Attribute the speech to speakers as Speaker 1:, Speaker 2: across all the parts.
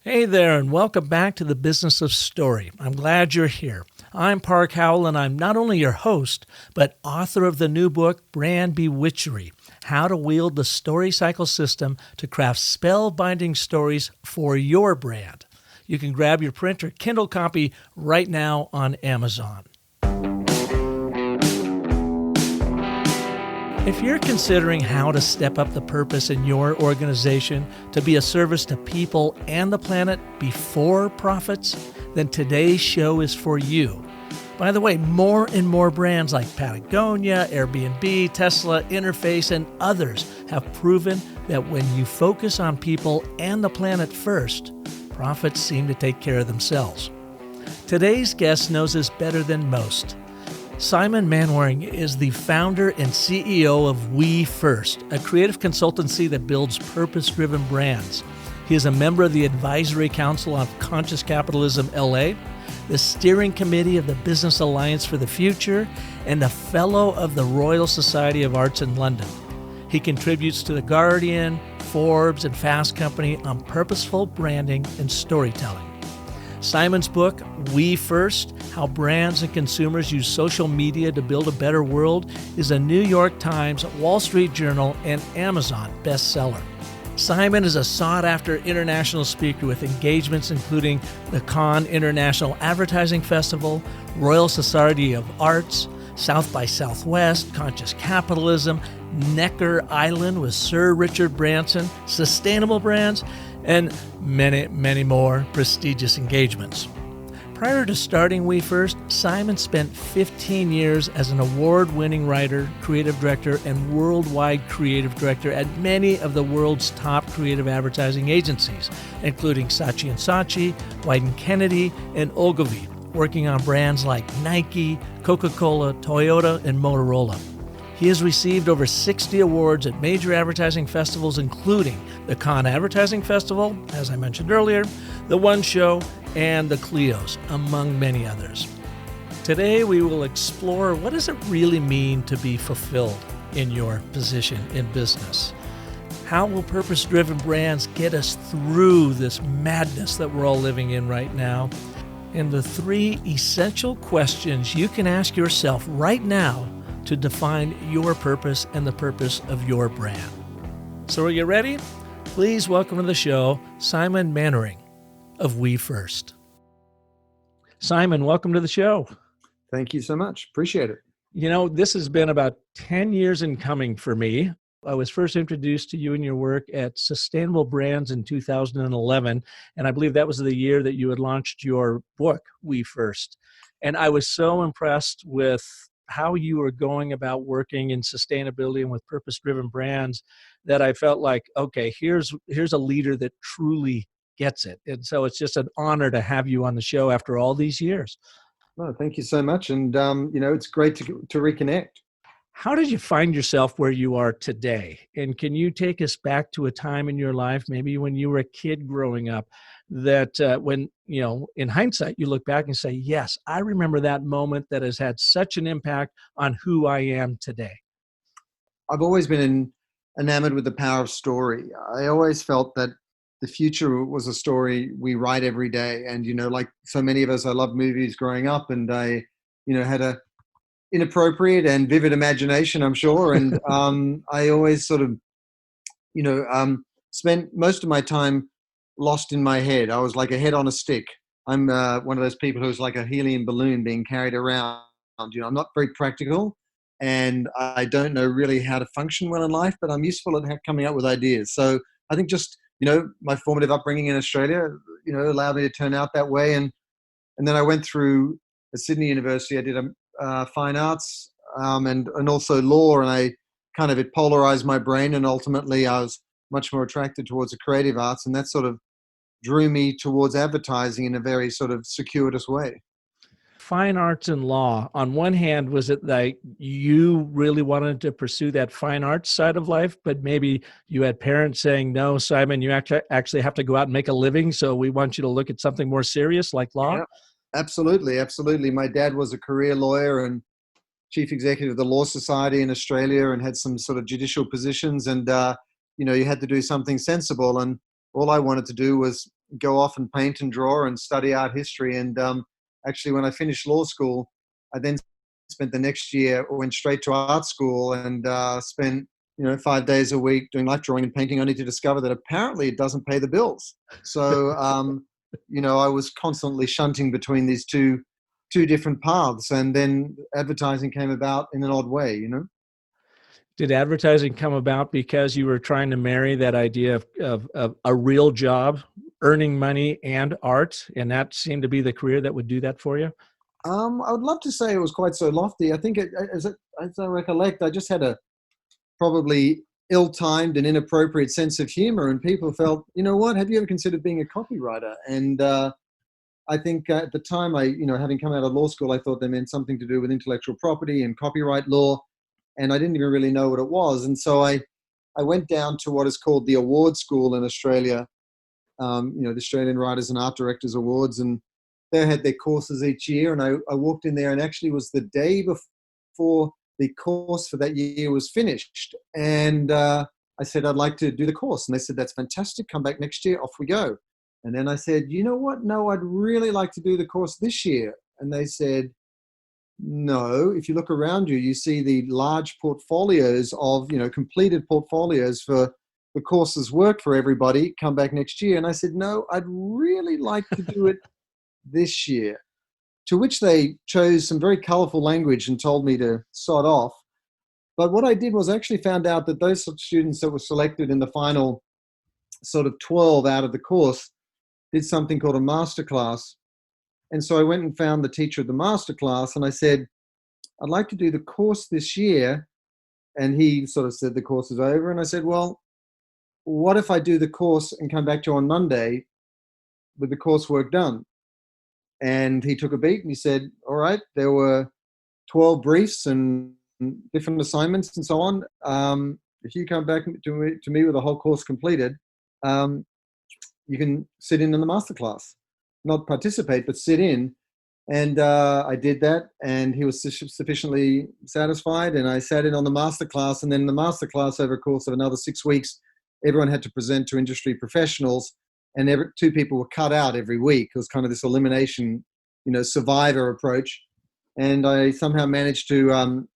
Speaker 1: Hey there, and welcome back to the Business of Story. I'm glad you're here. I'm Park Howell, and I'm not only your host, but author of the new book, Brand Bewitchery: How to Wield the Story Cycle System to Craft Spellbinding Stories for Your Brand. You can grab your print or Kindle copy right now on Amazon. If you're considering how to step up the purpose in your organization to be a service to people and the planet before profits, then today's show is for you. By the way, more and more brands like Patagonia, Airbnb, Tesla, Interface, and others have proven that when you focus on people and the planet first, profits seem to take care of themselves. Today's guest knows this better than most. Simon Manwaring is the founder and CEO of We First, a creative consultancy that builds purpose-driven brands. He is a member of the Advisory Council on Conscious Capitalism LA, the steering committee of the Business Alliance for the Future, and a fellow of the Royal Society of Arts in London. He contributes to The Guardian, Forbes, and Fast Company on purposeful branding and storytelling. Simon's book, We First: How Brands and Consumers Use Social Media to Build a Better World, is a New York Times, Wall Street Journal, and Amazon bestseller. Simon is a sought-after international speaker with engagements including the Cannes International Advertising Festival, Royal Society of Arts, South by Southwest, Conscious Capitalism, Necker Island with Sir Richard Branson, Sustainable Brands, and many, many more prestigious engagements. Prior to starting We First, Simon spent 15 years as an award-winning writer, creative director, and worldwide creative director at many of the world's top creative advertising agencies, including Saatchi & Saatchi, Wieden+Kennedy, and Ogilvy, working on brands like Nike, Coca-Cola, Toyota, and Motorola. He has received over 60 awards at major advertising festivals, including the Cannes Advertising Festival, as I mentioned earlier, the One Show, and the Clios, among many others. Today, we will explore what does it really mean to be fulfilled in your position in business. How will purpose-driven brands get us through this madness that we're all living in right now? And the three essential questions you can ask yourself right now to define your purpose and the purpose of your brand. So are you ready? Please welcome to the show, Simon Manwaring of We First. Simon, welcome to the show.
Speaker 2: Thank you so much. Appreciate it.
Speaker 1: You know, this has been about 10 years in coming for me. I was first introduced to you and your work at Sustainable Brands in 2011, and I believe that was the year that you had launched your book, We First. And I was so impressed with how you were going about working in sustainability and with purpose-driven brands that I felt like, okay, here's a leader that truly gets it. And so it's just an honor to have you on the show after all these years.
Speaker 2: Well, thank you so much. And, it's great to reconnect.
Speaker 1: How did you find yourself where you are today? And can you take us back to a time in your life, maybe when you were a kid growing up, that when, in hindsight, you look back and say, yes, I remember that moment that has had such an impact on who I am today?
Speaker 2: I've always been enamored with the power of story. I always felt that the future was a story we write every day. And, like so many of us, I loved movies growing up, and I, had a inappropriate and vivid imagination, I'm sure. And I always sort of, spent most of my time lost in my head. I was like a head on a stick. I'm one of those people who's like a helium balloon being carried around. I'm not very practical, and I don't know really how to function well in life, but I'm useful at coming up with ideas. So I think just, my formative upbringing in Australia, allowed me to turn out that way. And then I went through at Sydney University. I did fine arts and also law, and it polarized my brain, and ultimately I was much more attracted towards the creative arts, and that sort of drew me towards advertising in a very sort of circuitous way.
Speaker 1: Fine arts and law, on one hand, was it like you really wanted to pursue that fine arts side of life, but maybe you had parents saying, no, Simon, you actually have to go out and make a living, so we want you to look at something more serious like law?
Speaker 2: Yeah, absolutely. Absolutely. My dad was a career lawyer and chief executive of the Law Society in Australia, and had some sort of judicial positions, and, you had to do something sensible. And all I wanted to do was go off and paint and draw and study art history. And actually, when I finished law school, I then spent the next year, went straight to art school and spent 5 days a week doing life drawing and painting, only to discover that apparently it doesn't pay the bills. So I was constantly shunting between these two different paths, and then advertising came about in an odd way.
Speaker 1: Did advertising come about because you were trying to marry that idea of a real job, earning money, and art, and that seemed to be the career that would do that for you?
Speaker 2: I would love to say it was quite so lofty. I think, as I recollect, I just had a probably ill-timed and inappropriate sense of humor, and people felt, you know what, have you ever considered being a copywriter? And I think at the time, having come out of law school, I thought they meant something to do with intellectual property and copyright law, and I didn't even really know what it was. And so I went down to what is called the award school in Australia, the Australian Writers and Art Directors Awards, and they had their courses each year. And I walked in there, and actually was the day before the course for that year was finished. And I said, I'd like to do the course. And they said, that's fantastic. Come back next year. Off we go. And then I said, you know what? No, I'd really like to do the course this year. And they said, no, if you look around you, you see the large portfolios of, completed portfolios for the course's work for everybody. Come back next year. And I said, no, I'd really like to do it this year. To which they chose some very colorful language and told me to sod off. But what I did was actually found out that those students that were selected in the final sort of 12 out of the course did something called a masterclass. And so I went and found the teacher of the masterclass, and I said, I'd like to do the course this year. And he sort of said the course is over. And I said, well, what if I do the course and come back to you on Monday with the coursework done? And he took a beat and he said, all right, there were 12 briefs and different assignments and so on. If you come back to me with a whole course completed, you can sit in the masterclass, not participate, but sit in. And I did that, and he was sufficiently satisfied, and I sat in on the masterclass. And then the masterclass, over a course of another 6 weeks, everyone had to present to industry professionals, and two people were cut out every week. It was kind of this elimination, survivor approach. And I somehow managed to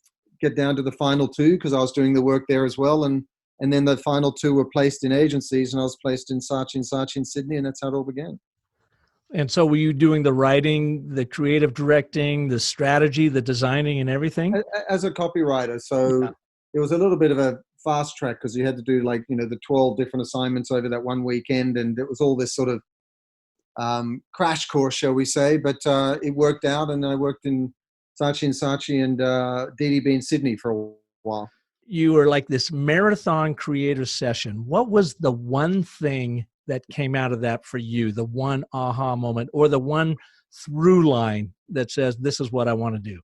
Speaker 2: get down to the final two, because I was doing the work there as well. And then the final two were placed in agencies, and I was placed in Saatchi & Saatchi in Sydney, and that's how it all began.
Speaker 1: And so were you doing the writing, the creative directing, the strategy, the designing, and everything?
Speaker 2: As a copywriter. So it was a little bit of a fast track, because you had to do the 12 different assignments over that one weekend. And it was all this sort of crash course, shall we say. But it worked out, and I worked in Saatchi & Saatchi and DDB in Sydney for a while.
Speaker 1: You were like this marathon creator session. What was the one thing that came out of that for you, the one aha moment, or the one through line that says, this is what I want to do?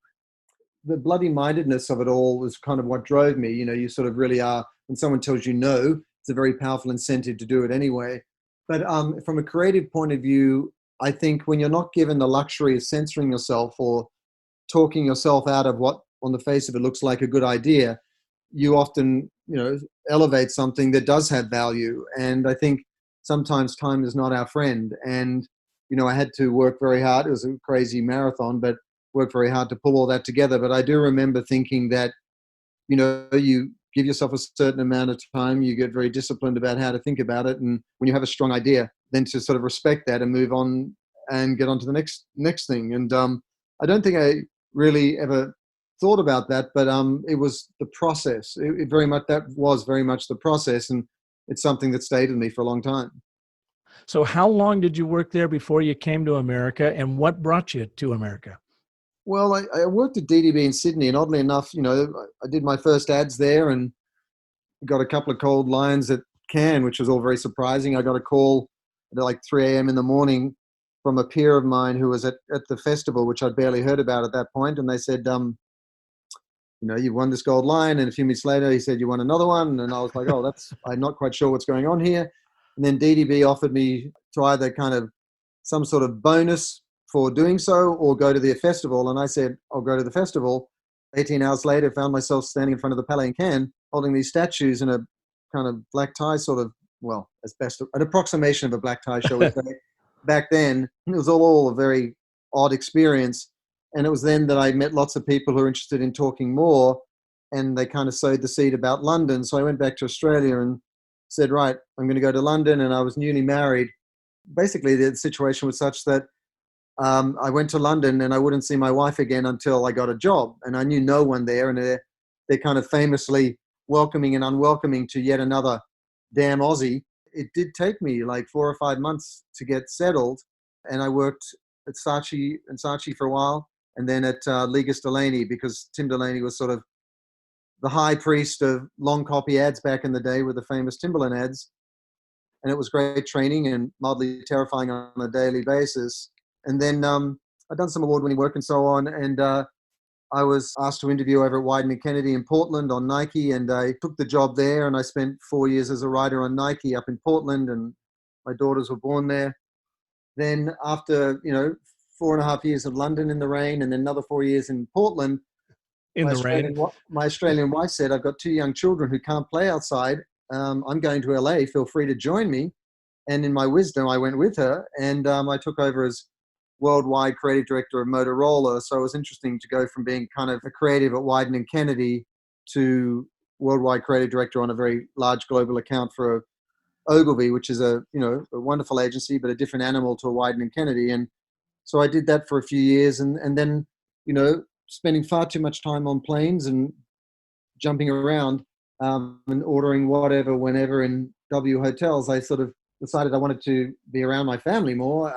Speaker 2: The bloody mindedness of it all was kind of what drove me. You sort of really are, when someone tells you no, it's a very powerful incentive to do it anyway. But from a creative point of view, I think when you're not given the luxury of censoring yourself or talking yourself out of what on the face of it looks like a good idea, you often, elevate something that does have value. And I think sometimes time is not our friend. And, I had to work very hard. It was a crazy marathon, but worked very hard to pull all that together. But I do remember thinking that, you give yourself a certain amount of time, you get very disciplined about how to think about it. And when you have a strong idea, then to sort of respect that and move on and get on to the next thing. And I don't think I really ever thought about that, but it was the process. That was very much the process, and it's something that stayed with me for a long time.
Speaker 1: So how long did you work there before you came to America, and what brought you to America?
Speaker 2: Well, I worked at DDB in Sydney, and oddly enough, I did my first ads there and got a couple of cold lines at Cannes, which was all very surprising. I got a call at like 3 a.m. in the morning from a peer of mine who was at the festival, which I'd barely heard about at that point, and they said, you won this gold line. And a few minutes later, he said, you won another one. And I was like, oh, I'm not quite sure what's going on here. And then DDB offered me to either kind of some sort of bonus for doing so or go to the festival. And I said, I'll go to the festival. 18 hours later, found myself standing in front of the Palais in Cannes, holding these statues in a kind of black tie sort of well, as best an approximation of a black tie, shall we say. Back then, it was all a very odd experience. And it was then that I met lots of people who were interested in talking more, and they kind of sowed the seed about London. So I went back to Australia and said, right, I'm going to go to London. And I was newly married. Basically, the situation was such that I went to London and I wouldn't see my wife again until I got a job. And I knew no one there. And they're kind of famously welcoming and unwelcoming to yet another damn Aussie. It did take me like 4 or 5 months to get settled. And I worked at Saatchi for a while, and then at Ligas Delaney, because Tim Delaney was sort of the high priest of long copy ads back in the day with the famous Timberland ads. And it was great training and mildly terrifying on a daily basis. And then I'd done some award-winning work and so on. And I was asked to interview over at Wieden & Kennedy in Portland on Nike. And I took the job there, and I spent 4 years as a writer on Nike up in Portland, and my daughters were born there. Then after, 4.5 years of London in the rain, and then another 4 years in Portland,
Speaker 1: In the rain.
Speaker 2: my Australian wife said, I've got 2 young children who can't play outside. I'm going to LA. Feel free to join me. And in my wisdom, I went with her, and I took over as worldwide creative director of Motorola. So it was interesting to go from being kind of a creative at Wieden & Kennedy to worldwide creative director on a very large global account for Ogilvy, which is a wonderful agency, but a different animal to a Wieden & Kennedy. And so I did that for a few years, and then, spending far too much time on planes and jumping around and ordering whatever, whenever in W hotels, I sort of decided I wanted to be around my family more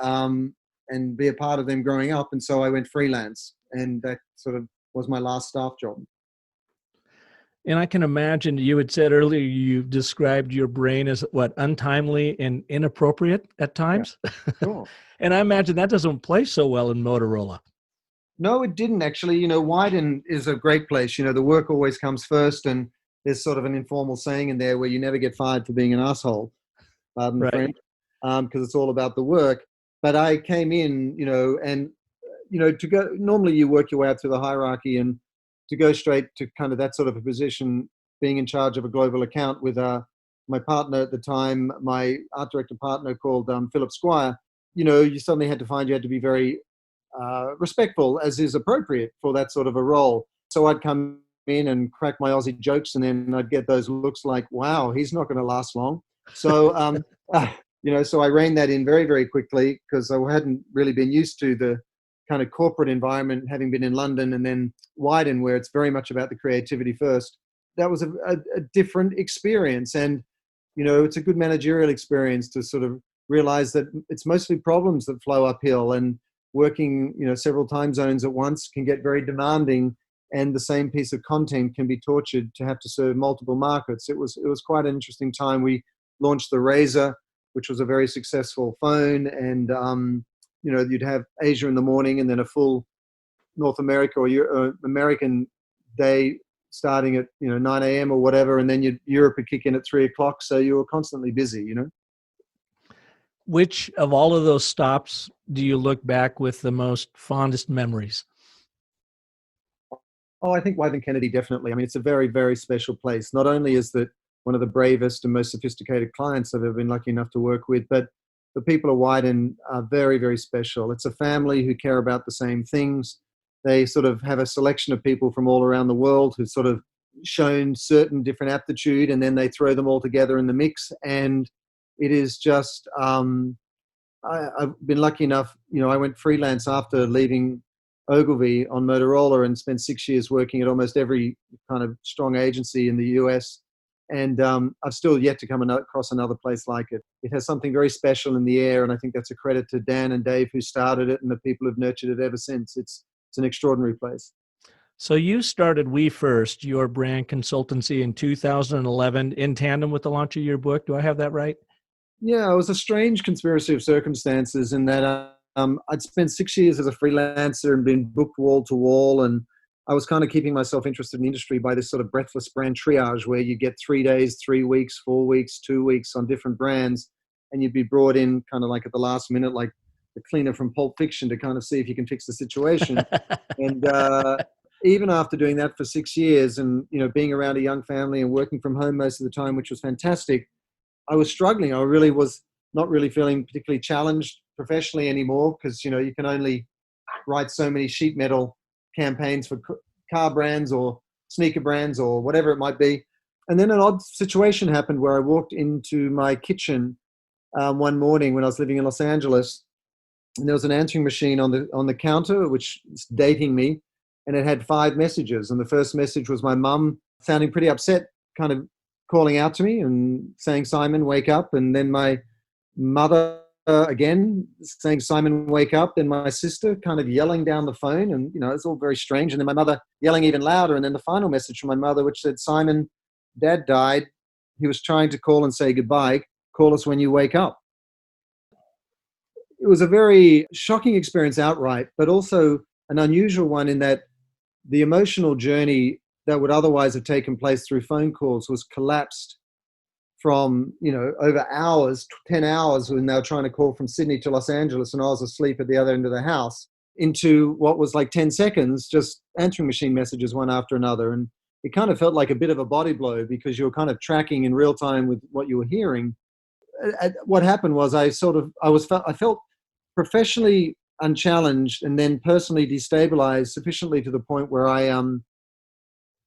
Speaker 2: and be a part of them growing up. And so I went freelance, and that sort of was my last staff job.
Speaker 1: And I can imagine, you had said earlier, you described your brain as untimely and inappropriate at times.
Speaker 2: Yeah, sure.
Speaker 1: And I imagine that doesn't play so well in Motorola.
Speaker 2: No, it didn't actually. Wieden is a great place. The work always comes first, and there's sort of an informal saying in there where you never get fired for being an asshole, pardon the French, because it's all about the work. But I came in, and, to go, normally you work your way up through the hierarchy, and to go straight to kind of that sort of a position, being in charge of a global account with my partner at the time, my art director partner called Philip Squire, you suddenly had to be very respectful, as is appropriate for that sort of a role. So I'd come in and crack my Aussie jokes, and then I'd get those looks like, wow, he's not going to last long. So, so I reined that in very, very quickly, because I hadn't really been used to the kind of corporate environment, having been in London and then Wieden, where it's very much about the creativity first. That was a different experience. And, it's a good managerial experience to sort of realize that it's mostly problems that flow uphill, and working, several time zones at once can get very demanding, and the same piece of content can be tortured to have to serve multiple markets. It was quite an interesting time. We launched the Razor, which was a very successful phone, and you'd have Asia in the morning, and then a full North America or American day starting at 9 a.m. or whatever, and then Europe would kick in at 3 o'clock. So you were constantly busy.
Speaker 1: Which of all of those stops do you look back with the most fondest memories?
Speaker 2: Oh, I think Wieden & Kennedy, definitely. I mean, it's a very, very special place. Not only is that one of the bravest and most sophisticated clients I've ever been lucky enough to work with, but the people of Wieden are very, very special. It's a family who care about the same things. They sort of have a selection of people from all around the world who've sort of shown certain different aptitude, and then they throw them all together in the mix. And it is just, I've been lucky enough, I went freelance after leaving Ogilvy on Motorola and spent 6 years working at almost every kind of strong agency in the US. And I've still yet to come across another place like it. It has something very special in the air, and I think that's a credit to Dan and Dave, who started it, and the people who've nurtured it ever since. It's an extraordinary place.
Speaker 1: So you started We First, your brand consultancy, in 2011 in tandem with the launch of your book. Do I have that right?
Speaker 2: Yeah, it was a strange conspiracy of circumstances in that I'd spent 6 years as a freelancer and been booked wall to wall, and I was kind of keeping myself interested in the industry by this sort of breathless brand triage, where you get 3 days, 3 weeks, 4 weeks, 2 weeks on different brands, and you'd be brought in kind of like at the last minute, like the cleaner from Pulp Fiction, to kind of see if you can fix the situation. And even after doing that for 6 years, and being around a young family and working from home most of the time, which was fantastic, I was struggling. I really was not really feeling particularly challenged professionally anymore because, you can only write so many sheet metal campaigns for car brands or sneaker brands or whatever it might be. And then an odd situation happened where I walked into my kitchen one morning when I was living in Los Angeles, and there was an answering machine on the counter, which is dating me, and it had 5 messages. And the first message was my mum sounding pretty upset, kind of calling out to me and saying, "Simon, wake up." And then my mother again saying, "Simon, wake up." Then my sister kind of yelling down the phone, and it's all very strange. And then my mother yelling even louder. And then the final message from my mother, which said, "Simon, Dad died. He was trying to call and say goodbye. Call us when you wake up." It was a very shocking experience outright, but also an unusual one in that the emotional journey that would otherwise have taken place through phone calls was collapsed from, over hours, 10 hours when they were trying to call from Sydney to Los Angeles and I was asleep at the other end of the house, into what was like 10 seconds, just answering machine messages one after another. And it kind of felt like a bit of a body blow because you were kind of tracking in real time with what you were hearing. What happened was I felt professionally unchallenged and then personally destabilized sufficiently to the point where I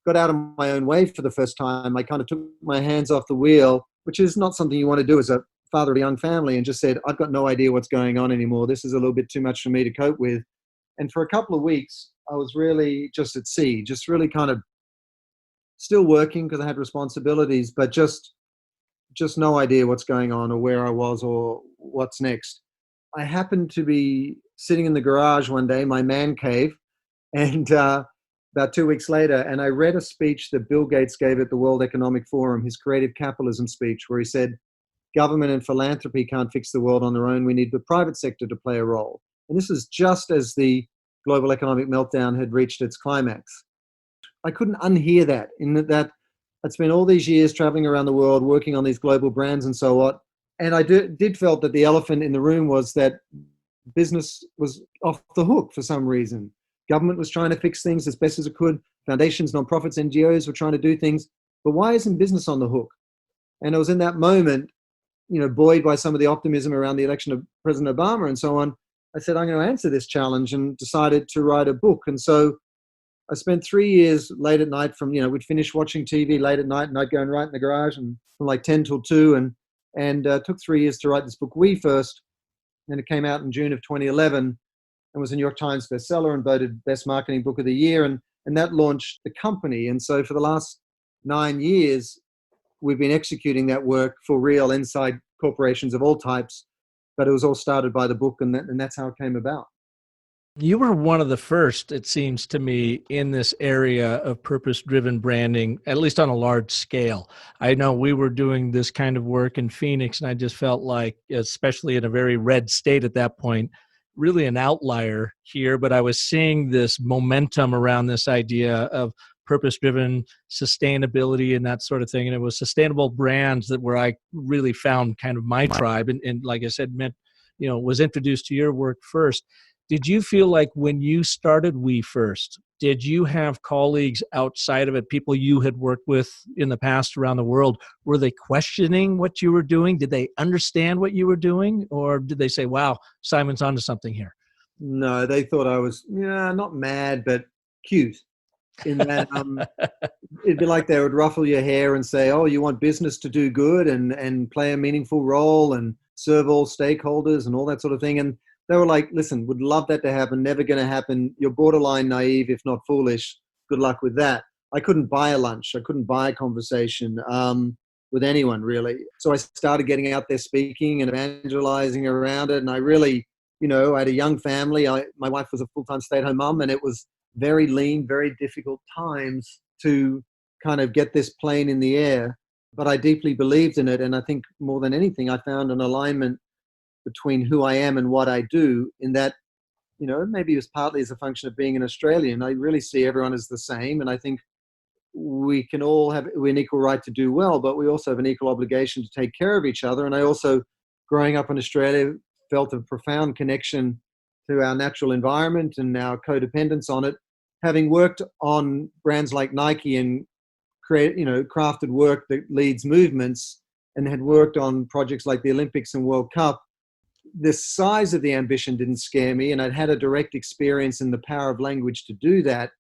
Speaker 2: got out of my own way for the first time. I kind of took my hands off the wheel, which is not something you want to do as a father of a young family, and just said, "I've got no idea what's going on anymore. This is a little bit too much for me to cope with." And for a couple of weeks, I was really just at sea, just really kind of still working because I had responsibilities, but just no idea what's going on or where I was or what's next. I happened to be sitting in the garage one day, my man cave, and about 2 weeks later, and I read a speech that Bill Gates gave at the World Economic Forum, his creative capitalism speech, where he said, "Government and philanthropy can't fix the world on their own. We need the private sector to play a role." And this is just as the global economic meltdown had reached its climax. I couldn't unhear that, in that I'd spent all these years traveling around the world, working on these global brands and so on. And I did felt that the elephant in the room was that business was off the hook for some reason. Government was trying to fix things as best as it could. Foundations, nonprofits, NGOs were trying to do things. But why isn't business on the hook? And it was in that moment, buoyed by some of the optimism around the election of President Obama and so on, I said, I'm going to answer this challenge, and decided to write a book. And so I spent 3 years late at night we'd finish watching TV late at night and I'd go and write in the garage and from like 10 till 2 and took 3 years to write this book, We First. And it came out in June of 2011 and was a New York Times bestseller and voted best marketing book of the year. And that launched the company. And so for the last 9 years, we've been executing that work for real inside corporations of all types. But it was all started by the book, and that's how it came about.
Speaker 1: You were one of the first, it seems to me, in this area of purpose-driven branding, at least on a large scale. I know we were doing this kind of work in Phoenix, and I just felt like, especially in a very red state at that point, really an outlier here. But I was seeing this momentum around this idea of purpose-driven sustainability and that sort of thing. And it was sustainable brands that where I really found kind of my tribe. And like I said, was introduced to your work first. Did you feel like when you started We First, did you have colleagues outside of it, people you had worked with in the past around the world? Were they questioning what you were doing? Did they understand what you were doing? Or did they say, wow, Simon's onto something here?
Speaker 2: No, they thought I was, not mad, but cute. In that it'd be like they would ruffle your hair and say, oh, you want business to do good and play a meaningful role and serve all stakeholders and all that sort of thing. And they were like, listen, would love that to happen, never going to happen. You're borderline naive, if not foolish. Good luck with that. I couldn't buy a lunch. I couldn't buy a conversation with anyone, really. So I started getting out there speaking and evangelizing around it. And I really, I had a young family. My wife was a full-time stay-at-home mom, and it was very lean, very difficult times to kind of get this plane in the air. But I deeply believed in it. And I think more than anything, I found an alignment between who I am and what I do, in that, maybe it was partly as a function of being an Australian. I really see everyone as the same. And I think we can all have an equal right to do well, but we also have an equal obligation to take care of each other. And I also, growing up in Australia, felt a profound connection to our natural environment and our codependence on it. Having worked on brands like Nike and crafted work that leads movements, and had worked on projects like the Olympics and World Cup, the size of the ambition didn't scare me, and I'd had a direct experience in the power of language to do that,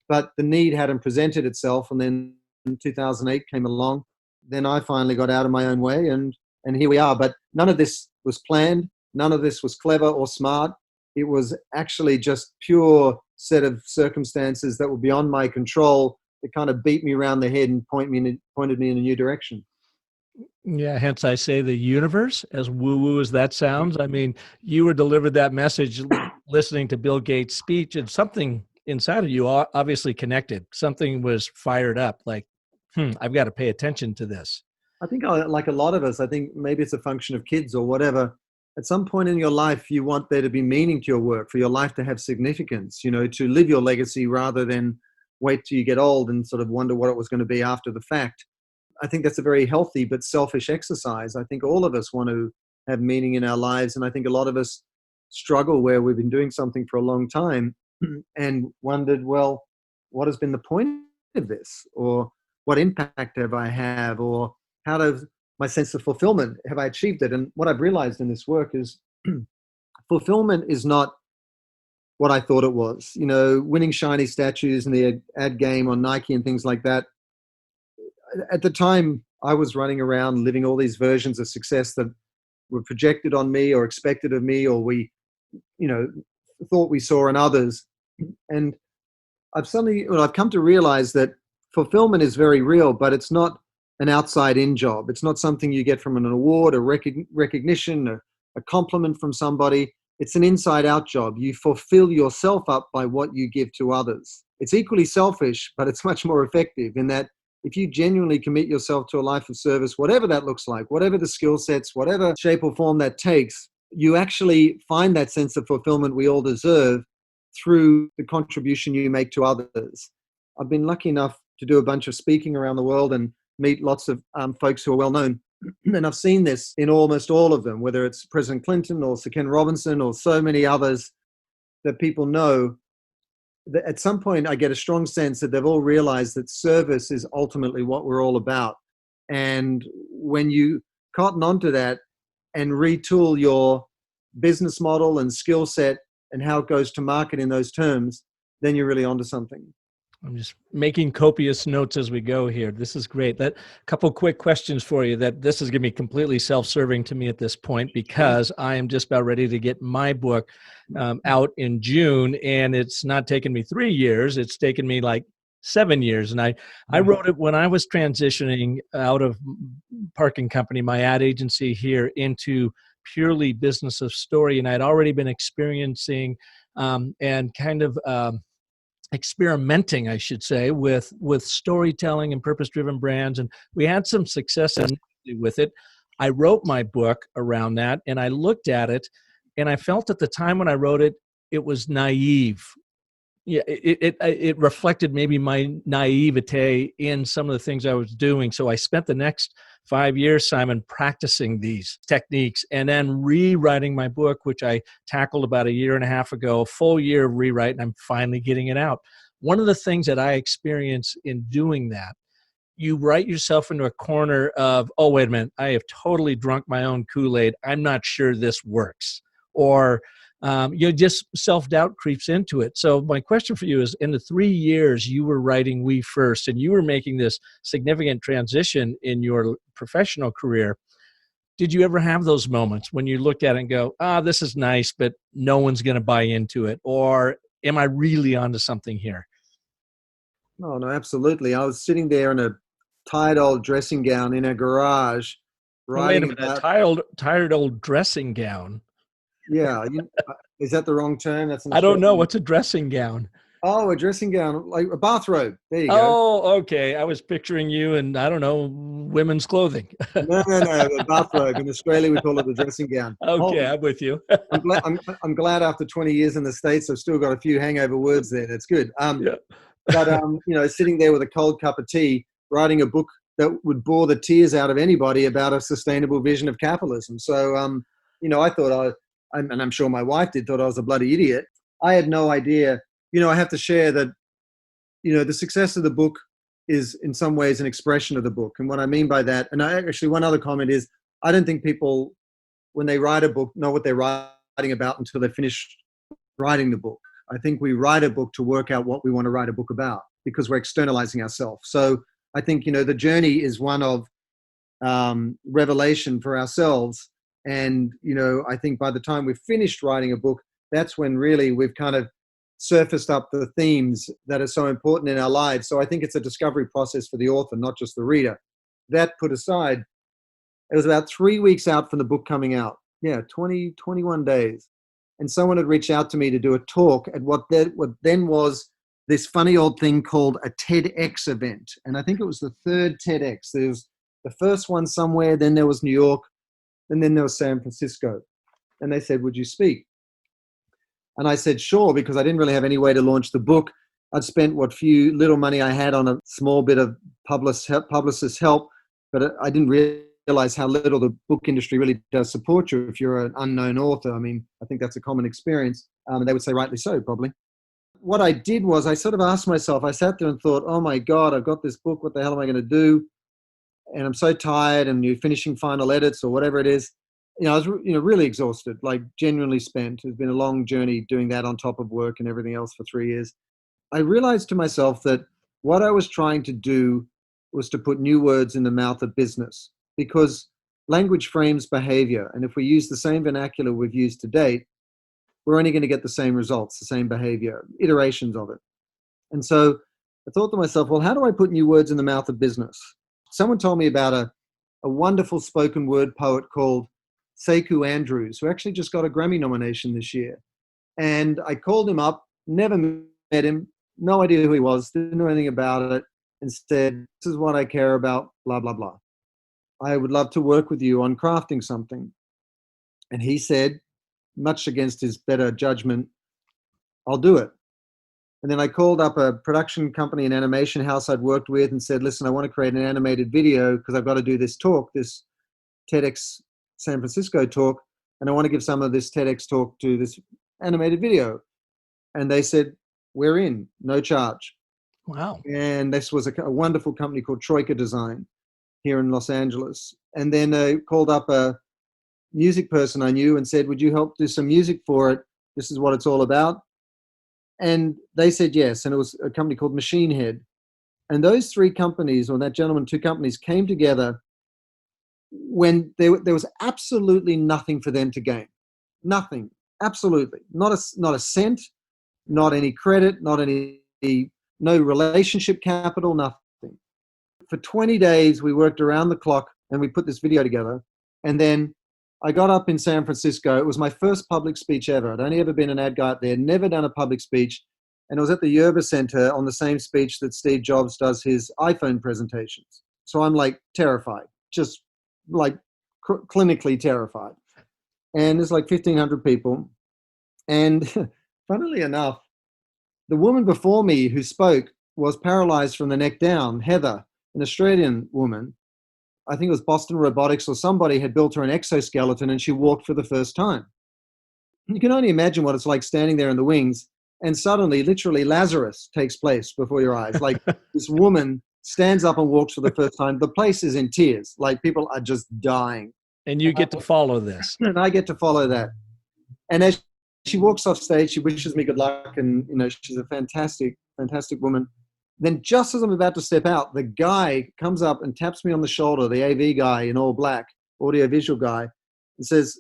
Speaker 2: but the need hadn't presented itself. And then 2008 came along. Then I finally got out of my own way, and here we are. But none of this was planned. None of this was clever or smart. It was actually just pure set of circumstances that were beyond my control that kind of beat me around the head and pointed me in a new direction.
Speaker 1: Yeah, hence I say the universe, as woo-woo as that sounds. I mean, you were delivered that message listening to Bill Gates' speech, and something inside of you obviously connected. Something was fired up, like, I've got to pay attention to this.
Speaker 2: I think, like a lot of us, I think maybe it's a function of kids or whatever. At some point in your life, you want there to be meaning to your work, for your life to have significance, to live your legacy rather than wait till you get old and sort of wonder what it was going to be after the fact. I think that's a very healthy but selfish exercise. I think all of us want to have meaning in our lives. And I think a lot of us struggle where we've been doing something for a long time and wondered, well, what has been the point of this? Or what impact have I had? Or how does my sense of fulfillment, have I achieved it? And what I've realized in this work is fulfillment is not what I thought it was. Winning shiny statues in the ad game on Nike and things like that. At the time, I was running around living all these versions of success that were projected on me or expected of me, or we, thought we saw in others. And I've come to realize that fulfillment is very real, but it's not an outside-in job. It's not something you get from an award, a recognition, a compliment from somebody. It's an inside-out job. You fulfill yourself up by what you give to others. It's equally selfish, but it's much more effective in that if you genuinely commit yourself to a life of service, whatever that looks like, whatever the skill sets, whatever shape or form that takes, you actually find that sense of fulfillment we all deserve through the contribution you make to others. I've been lucky enough to do a bunch of speaking around the world and meet lots of folks who are well known. And I've seen this in almost all of them, whether it's President Clinton or Sir Ken Robinson or so many others that people know. That at some point, I get a strong sense that they've all realized that service is ultimately what we're all about. And when you cotton onto that and retool your business model and skill set and how it goes to market in those terms, then you're really onto something.
Speaker 1: I'm just making copious notes as we go here. This is great. That couple quick questions for you. That this is going to be completely self-serving to me at this point, because I am just about ready to get my book out in June, and it's not taken me 3 years. It's taken me like 7 years. And I wrote it when I was transitioning out of Parking Company, my ad agency here, into purely business of story. And I'd already been experiencing and kind of experimenting, I should say, with storytelling and purpose-driven brands. And we had some success with it. I wrote my book around that, and I looked at it, and I felt at the time when I wrote it, it was naive. Yeah, it reflected maybe my naivete in some of the things I was doing. So I spent the next 5 years, Simon, practicing these techniques and then rewriting my book, which I tackled about 1.5 years ago, a full year of rewrite, and I'm finally getting it out. One of the things that I experience in doing that, you write yourself into a corner of, oh, wait a minute, I have totally drunk my own Kool-Aid. I'm not sure this works. Or just self-doubt creeps into it. So my question for you is, in the 3 years you were writing We First, and you were making this significant transition in your professional career, did you ever have those moments when you look at it and go, this is nice, but no one's going to buy into it? Or am I really onto something here?
Speaker 2: No, absolutely. I was sitting there in a tired old dressing gown in a garage, writing
Speaker 1: about a tired old dressing gown.
Speaker 2: Yeah. Is that the wrong term?
Speaker 1: I don't know. What's a dressing gown?
Speaker 2: Oh, a dressing gown, like a bathrobe. There you go.
Speaker 1: Oh, okay. I was picturing you in, I don't know, women's clothing.
Speaker 2: No, a bathrobe. In Australia, we call it the dressing gown.
Speaker 1: Okay, I'm with you.
Speaker 2: I'm glad after 20 years in the States, I've still got a few hangover words there. That's good. But sitting there with a cold cup of tea, writing a book that would bore the tears out of anybody about a sustainable vision of capitalism. So, I thought and I'm sure my wife thought I was a bloody idiot. I had no idea. I have to share that, the success of the book is in some ways an expression of the book. And what I mean by that, and one other comment is, I don't think people, when they write a book, know what they're writing about until they finish writing the book. I think we write a book to work out what we want to write a book about, because we're externalizing ourselves. So I think, the journey is one of revelation for ourselves. And, I think by the time we've finished writing a book, that's when really we've kind of surfaced up the themes that are so important in our lives. So I think it's a discovery process for the author, not just the reader. That put aside, it was about 3 weeks out from the book coming out. Yeah, 21 days. And someone had reached out to me to do a talk at what then was this funny old thing called a TEDx event. And I think it was the third TEDx. There was the first one somewhere, then there was New York, and then there was San Francisco. And they said, would you speak? And I said, sure, because I didn't really have any way to launch the book. I'd spent what few little money I had on a small bit of publicist help, but I didn't realize how little the book industry really does support you if you're an unknown author. I mean, I think that's a common experience. And they would say rightly so, probably. What I did was I sort of asked myself, I sat there and thought, oh my God, I've got this book. What the hell am I going to do? And I'm so tired, and you're finishing final edits or whatever it is. I was really exhausted, like genuinely spent. It's been a long journey doing that on top of work and everything else for 3 years. I realized to myself that what I was trying to do was to put new words in the mouth of business, because language frames behavior. And if we use the same vernacular we've used to date, we're only going to get the same results, the same behavior, iterations of it. And so I thought to myself, well, how do I put new words in the mouth of business? Someone told me about a wonderful spoken word poet called Sekou Andrews, who actually just got a Grammy nomination this year. And I called him up, never met him, no idea who he was, didn't know anything about it, and said, this is what I care about, blah, blah, blah. I would love to work with you on crafting something. And he said, much against his better judgment, I'll do it. And then I called up a production company, an animation house I'd worked with, and said, listen, I want to create an animated video because I've got to do this talk, this TEDx San Francisco talk, and I want to give some of this TEDx talk to this animated video. And they said, we're in, no charge.
Speaker 1: Wow.
Speaker 2: And this was a wonderful company called Troika Design here in Los Angeles. And then I called up a music person I knew and said, would you help do some music for it? This is what it's all about. And they said yes. And it was a company called Machine Head. And those three companies, or that gentleman, two companies, came together when there was absolutely nothing for them to gain. Nothing. Absolutely. Not a cent, not any credit, no relationship capital, nothing. For 20 days, we worked around the clock and we put this video together. And then I got up in San Francisco. It was my first public speech ever. I'd only ever been an ad guy out there, never done a public speech. And it was at the Yerba Center on the same speech that Steve Jobs does his iPhone presentations. So I'm like terrified, just like clinically terrified. And there's like 1,500 people. And funnily enough, the woman before me who spoke was paralyzed from the neck down, Heather, an Australian woman. I think it was Boston Robotics or somebody had built her an exoskeleton and she walked for the first time. You can only imagine what it's like standing there in the wings and suddenly, literally, Lazarus takes place before your eyes. Like this woman stands up and walks for the first time. The place is in tears. Like people are just dying.
Speaker 1: And you get to follow this.
Speaker 2: And I get to follow that. And as she walks off stage, she wishes me good luck. And, she's a fantastic, fantastic woman. Then just as I'm about to step out, the guy comes up and taps me on the shoulder, the AV guy in all black, audio-visual guy, and says,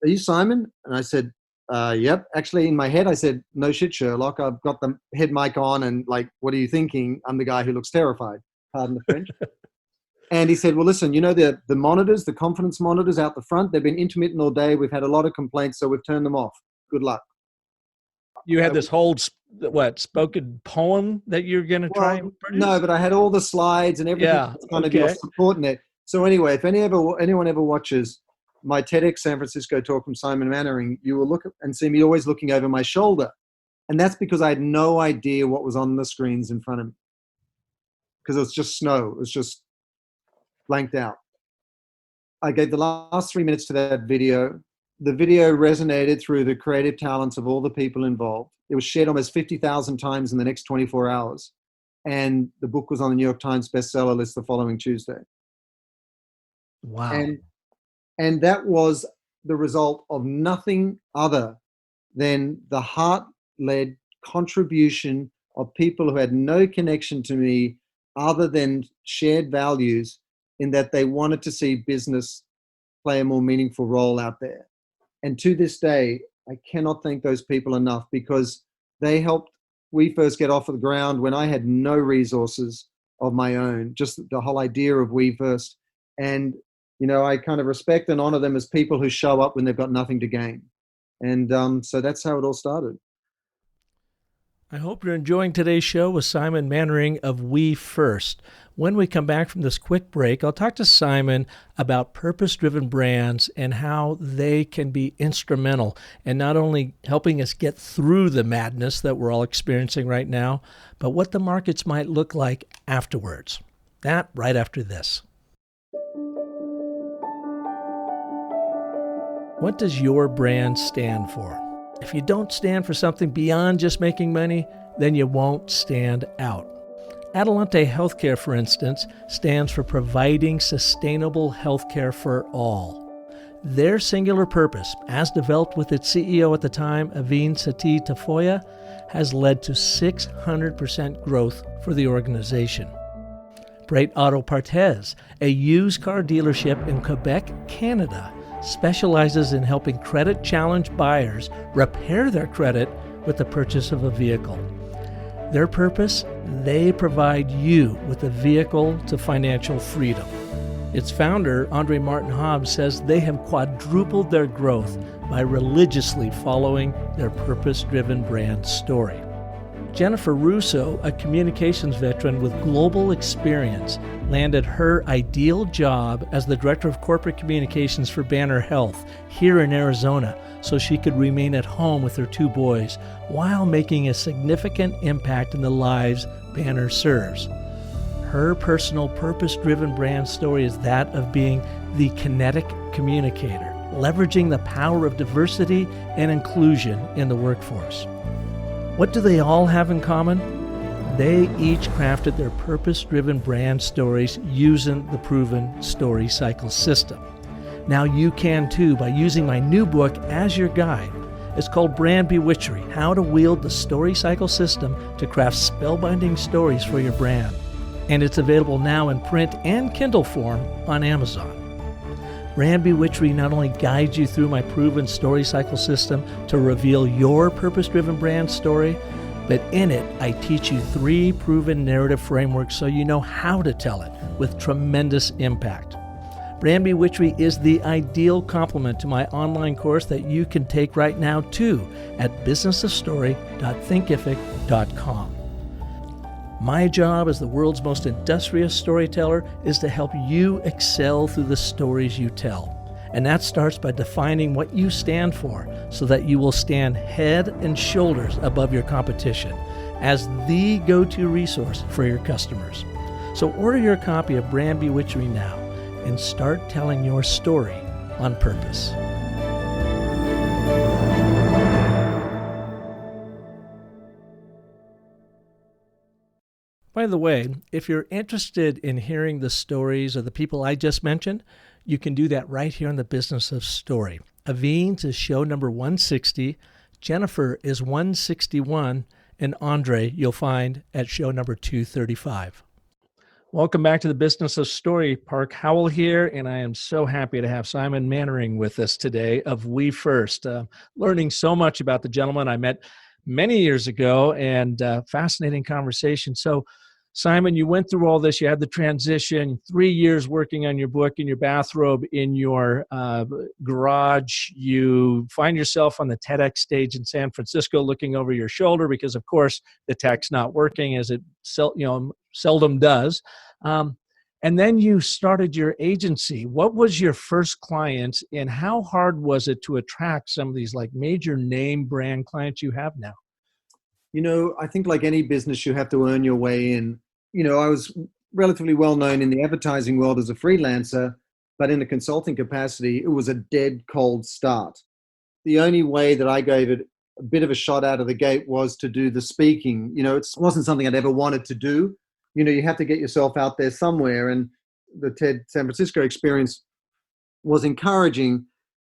Speaker 2: are you Simon? And I said, yep. Actually, in my head, I said, no shit, Sherlock. I've got the head mic on and like, what are you thinking? I'm the guy who looks terrified. Pardon the French. And he said, well, listen, the monitors, the confidence monitors out the front, they've been intermittent all day. We've had a lot of complaints, so we've turned them off. Good luck.
Speaker 1: You had this whole, spoken poem that you're going to try and produce?
Speaker 2: No, but I had all the slides and everything that's kind of your supporting it. So anyway, if anyone ever watches my TEDx San Francisco talk from Simon Mannering, you will look and see me always looking over my shoulder. And that's because I had no idea what was on the screens in front of me. Because it was just snow. It was just blanked out. I gave the last 3 minutes to that video. The video resonated through the creative talents of all the people involved. It was shared almost 50,000 times in the next 24 hours. and the book was on the New York Times bestseller list the following Tuesday.
Speaker 1: Wow.
Speaker 2: And that was the result of nothing other than the heart-led contribution of people who had no connection to me other than shared values, in that they wanted to see business play a more meaningful role out there. And to this day, I cannot thank those people enough, because they helped We First get off of the ground when I had no resources of my own, just the whole idea of We First. And, I kind of respect and honor them as people who show up when they've got nothing to gain. And so that's how it all started.
Speaker 1: I hope you're enjoying today's show with Simon Mannering of We First. When we come back from this quick break, I'll talk to Simon about purpose-driven brands and how they can be instrumental in not only helping us get through the madness that we're all experiencing right now, but what the markets might look like afterwards. That right after this. What does your brand stand for? If you don't stand for something beyond just making money, then you won't stand out. Adelante Healthcare, for instance, stands for providing sustainable healthcare for all. Their singular purpose, as developed with its CEO at the time, Aveen Sethi Tafoya, has led to 600% growth for the organization. Bright Auto Partes, a used car dealership in Quebec, Canada, specializes in helping credit-challenged buyers repair their credit with the purchase of a vehicle. Their purpose? They provide you with a vehicle to financial freedom. Its founder, Andre Martin Hobbs, says they have quadrupled their growth by religiously following their purpose-driven brand story. Jennifer Russo, a communications veteran with global experience, landed her ideal job as the Director of Corporate Communications for Banner Health here in Arizona so she could remain at home with her 2 boys while making a significant impact in the lives Banner serves. Her personal purpose-driven brand story is that of being the kinetic communicator, leveraging the power of diversity and inclusion in the workforce. What do they all have in common? They each crafted their purpose-driven brand stories using the proven story cycle system. Now you can too by using my new book as your guide. It's called Brand Bewitchery: How to Wield the Story Cycle System to Craft Spellbinding Stories for Your Brand. And it's available now in print and Kindle form on Amazon. Brand Bewitchery not only guides you through my proven story cycle system to reveal your purpose-driven brand story, but in it, I teach you 3 proven narrative frameworks so you know how to tell it with tremendous impact. Brand Bewitchery is the ideal complement to my online course that you can take right now too at businessofstory.thinkific.com. My job as the world's most industrious storyteller is to help you excel through the stories you tell. And that starts by defining what you stand for so that you will stand head and shoulders above your competition as the go-to resource for your customers. So order your copy of Brand Bewitchery now and start telling your story on purpose. By the way, if you're interested in hearing the stories of the people I just mentioned, you can do that right here on the Business of Story. Aveen's is show number 160, Jennifer is 161, and Andre you'll find at show number 235. Welcome back to the Business of Story. Park Howell here, and I am so happy to have Simon Mannering with us today of We First. Learning so much about the gentleman I met many years ago, and fascinating conversation. So, Simon, you went through all this. You had the transition, 3 years working on your book in your bathrobe in your garage. You find yourself on the TEDx stage in San Francisco looking over your shoulder because, of course, the tech's not working as it seldom does. And then you started your agency. What was your first client, and how hard was it to attract some of these like major name brand clients you have now?
Speaker 2: I think like any business, you have to earn your way in. I was relatively well known in the advertising world as a freelancer, but in a consulting capacity, it was a dead cold start. The only way that I gave it a bit of a shot out of the gate was to do the speaking. It wasn't something I'd ever wanted to do. You have to get yourself out there somewhere. And the TED San Francisco experience was encouraging.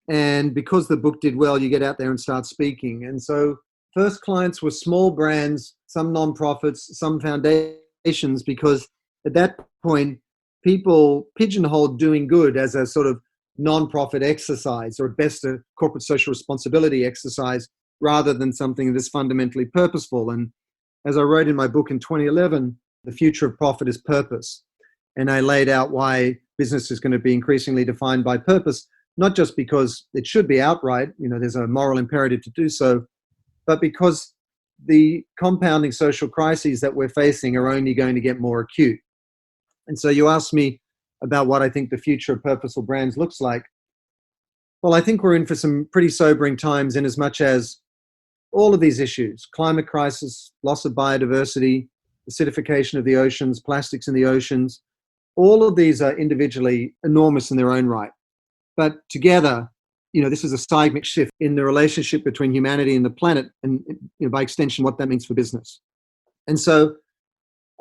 Speaker 2: And because the book did well, you get out there and start speaking. And so first clients were small brands, some nonprofits, some foundations, because at that point, people pigeonholed doing good as a sort of nonprofit exercise, or at best a corporate social responsibility exercise, rather than something that is fundamentally purposeful. And as I wrote in my book in 2011, the future of profit is purpose. And I laid out why business is going to be increasingly defined by purpose, not just because it should be outright, there's a moral imperative to do so, but because the compounding social crises that we're facing are only going to get more acute. And so you asked me about what I think the future of purposeful brands looks like. Well, I think we're in for some pretty sobering times, in as much as all of these issues, climate crisis, loss of biodiversity, acidification of the oceans, plastics in the oceans, all of these are individually enormous in their own right. But together, this is a seismic shift in the relationship between humanity and the planet, and by extension, what that means for business. And so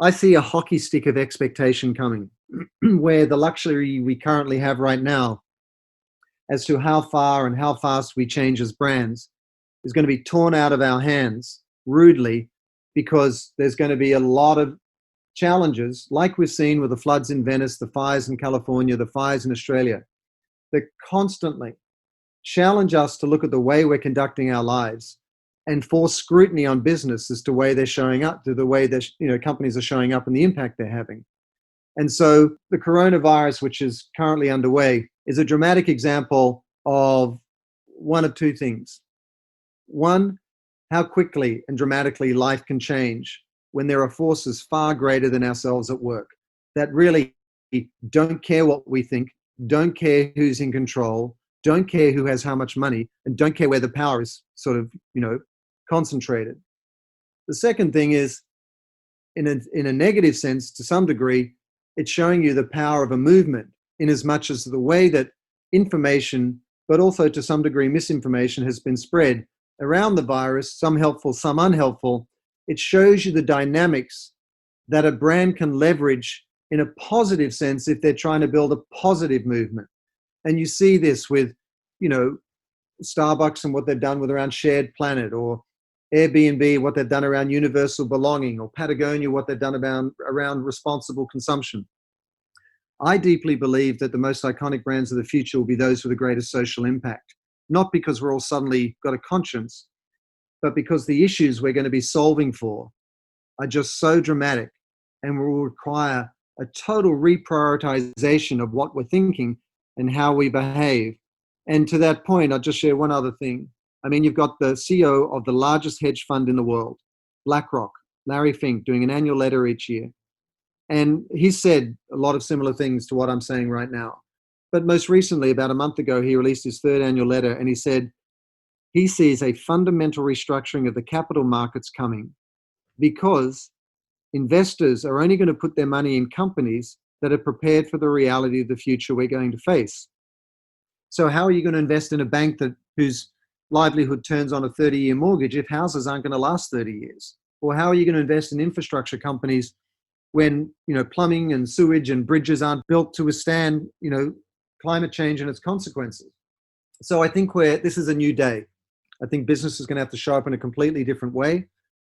Speaker 2: I see a hockey stick of expectation coming, where the luxury we currently have right now as to how far and how fast we change as brands is going to be torn out of our hands rudely, because there's going to be a lot of challenges, like we've seen with the floods in Venice, the fires in California, the fires in Australia, that constantly challenge us to look at the way we're conducting our lives and force scrutiny on business as to the way they're showing up, to the way that companies are showing up and the impact they're having. And so the coronavirus, which is currently underway, is a dramatic example of one of two things. One, how quickly and dramatically life can change when there are forces far greater than ourselves at work, that really don't care what we think, don't care who's in control, don't care who has how much money, and don't care where the power is sort of, concentrated. The second thing is, in a negative sense, to some degree, it's showing you the power of a movement, in as much as the way that information, but also to some degree misinformation, has been spread around the virus, some helpful, some unhelpful. It shows you the dynamics that a brand can leverage in a positive sense if they're trying to build a positive movement. And you see this with, Starbucks and what they've done with around Shared Planet, or Airbnb, what they've done around universal belonging, or Patagonia, what they've done around responsible consumption. I deeply believe that the most iconic brands of the future will be those with the greatest social impact, not because we're all suddenly got a conscience, but because the issues we're going to be solving for are just so dramatic and will require a total reprioritization of what we're thinking and how we behave. And to that point, I'll just share one other thing. I mean, you've got the CEO of the largest hedge fund in the world, BlackRock, Larry Fink, doing an annual letter each year. And he said a lot of similar things to what I'm saying right now. But most recently, about a month ago, he released his third annual letter, and he said he sees a fundamental restructuring of the capital markets coming, because investors are only going to put their money in companies that are prepared for the reality of the future we're going to face. So how are you going to invest in a bank whose livelihood turns on a 30-year mortgage if houses aren't going to last 30 years? Or how are you going to invest in infrastructure companies when, plumbing and sewage and bridges aren't built to withstand, climate change and its consequences? So I think this is a new day. I think business is going to have to show up in a completely different way.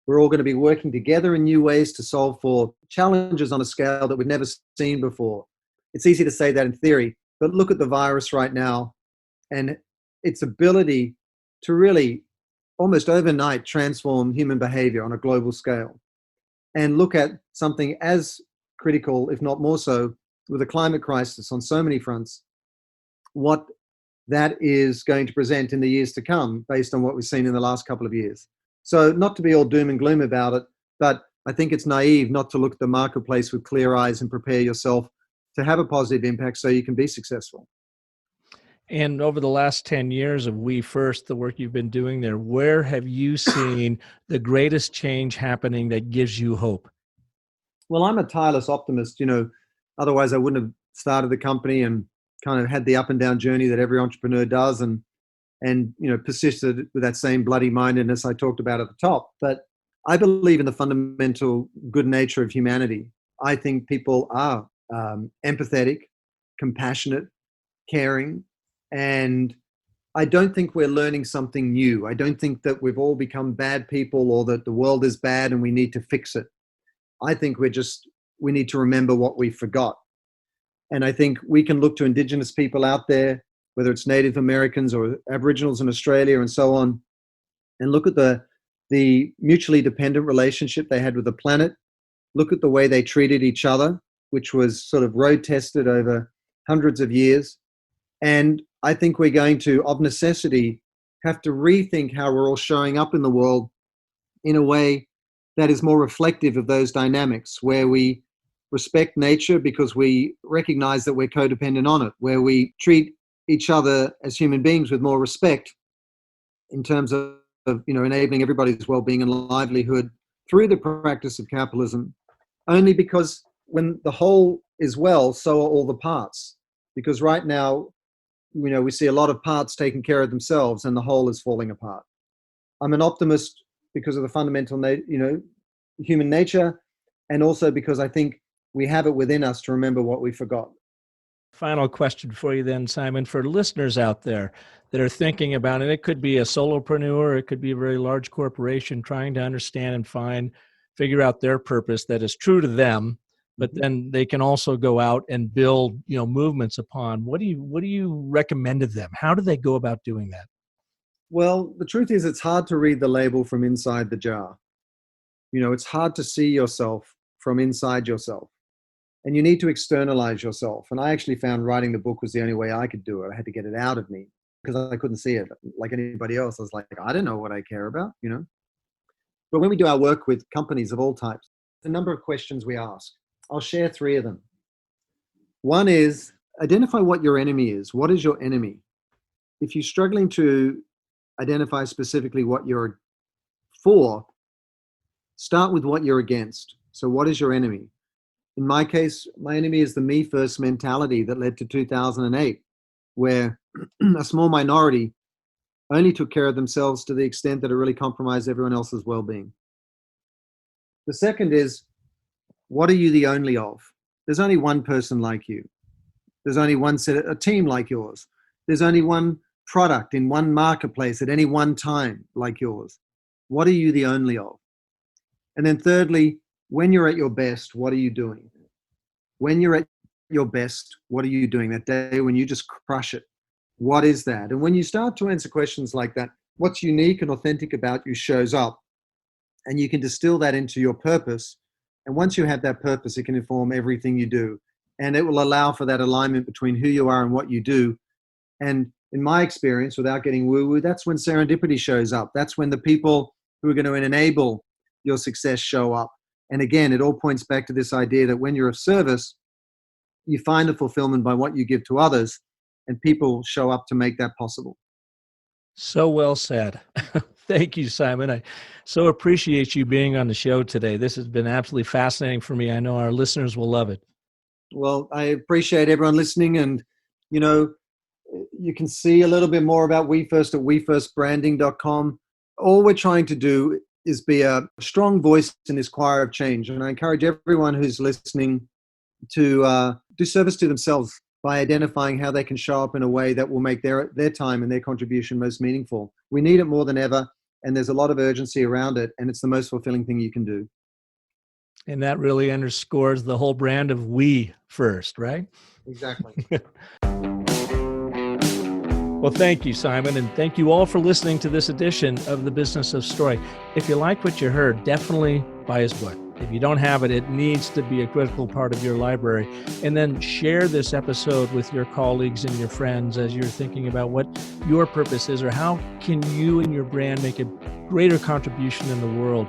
Speaker 2: We're all going to be working together in new ways to solve for challenges on a scale that we've never seen before. It's easy to say that in theory, but look at the virus right now and its ability to really almost overnight transform human behavior on a global scale. And look at something as critical, if not more so, with a climate crisis on so many fronts, what that is going to present in the years to come based on what we've seen in the last couple of years. So not to be all doom and gloom about it, but I think it's naive not to look at the marketplace with clear eyes and prepare yourself to have a positive impact so you can be successful.
Speaker 1: And over the last 10 years of We First, the work you've been doing there, where have you seen the greatest change happening that gives you hope?
Speaker 2: Well, I'm a tireless optimist, otherwise I wouldn't have started the company and kind of had the up and down journey that every entrepreneur does. And and, persisted with that same bloody mindedness I talked about at the top. But I believe in the fundamental good nature of humanity. I think people are empathetic, compassionate, caring, and I don't think we're learning something new. I don't think that we've all become bad people or that the world is bad and we need to fix it. I think we need to remember what we forgot. And I think we can look to Indigenous people out there, whether it's Native Americans or Aboriginals in Australia and so on, and look at the mutually dependent relationship they had with the planet. Look at the way they treated each other, which was sort of road tested over hundreds of years. And I think we're going to, of necessity, have to rethink how we're all showing up in the world in a way that is more reflective of those dynamics, where we respect nature because we recognize that we're codependent on it, where we treat each other as human beings with more respect in terms of enabling everybody's well-being and livelihood through the practice of capitalism, only because when the whole is well, so are all the parts. Because right now, we see a lot of parts taking care of themselves and the whole is falling apart. I'm an optimist because of the fundamental, human nature, and also because I think we have it within us to remember what we forgot.
Speaker 1: Final question for you then, Simon, for listeners out there that are thinking about it. It could be a solopreneur, it could be a very large corporation trying to understand and figure out their purpose that is true to them, but then they can also go out and build, movements upon. What do you recommend to them? How do they go about doing that?
Speaker 2: Well, the truth is it's hard to read the label from inside the jar. It's hard to see yourself from inside yourself. And you need to externalize yourself. And I actually found writing the book was the only way I could do it. I had to get it out of me because I couldn't see it like anybody else. I was like, I don't know what I care about, But when we do our work with companies of all types, the number of questions we ask, I'll share 3 of them. One is identify what your enemy is. What is your enemy? If you're struggling to identify specifically what you're for, start with what you're against. So what is your enemy? In my case, my enemy is the me first mentality that led to 2008, where a small minority only took care of themselves to the extent that it really compromised everyone else's well-being. The second is, what are you the only of? There's only one person like you. There's only a team like yours. There's only one product in one marketplace at any one time like yours. What are you the only of? And then thirdly, when you're at your best, what are you doing? When you're at your best, what are you doing that day when you just crush it? What is that? And when you start to answer questions like that, what's unique and authentic about you shows up, and you can distill that into your purpose. And once you have that purpose, it can inform everything you do. And it will allow for that alignment between who you are and what you do. And in my experience, without getting woo-woo, that's when serendipity shows up. That's when the people who are going to enable your success show up. And again, it all points back to this idea that when you're of service, you find the fulfillment by what you give to others, and people show up to make that possible.
Speaker 1: So well said. Thank you, Simon. I so appreciate you being on the show today. This has been absolutely fascinating for me. I know our listeners will love it.
Speaker 2: Well, I appreciate everyone listening. And, you can see a little bit more about WeFirst at wefirstbranding.com. All we're trying to do is be a strong voice in this choir of change. And I encourage everyone who's listening to do service to themselves by identifying how they can show up in a way that will make their time and their contribution most meaningful. We need it more than ever, and there's a lot of urgency around it, and it's the most fulfilling thing you can do.
Speaker 1: And that really underscores the whole brand of We First, right?
Speaker 2: Exactly.
Speaker 1: Well, thank you, Simon, and thank you all for listening to this edition of The Business of Story. If you like what you heard, definitely buy his book. If you don't have it, it needs to be a critical part of your library. And then share this episode with your colleagues and your friends as you're thinking about what your purpose is, or how can you and your brand make a greater contribution in the world.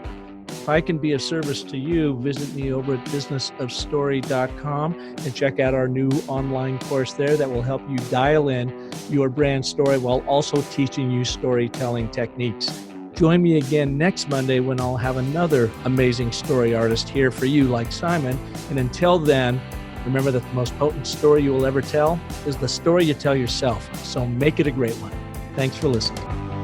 Speaker 1: If I can be of service to you, visit me over at businessofstory.com and check out our new online course there that will help you dial in your brand story while also teaching you storytelling techniques. Join me again next Monday when I'll have another amazing story artist here for you like Simon. And until then, remember that the most potent story you will ever tell is the story you tell yourself. So make it a great one. Thanks for listening.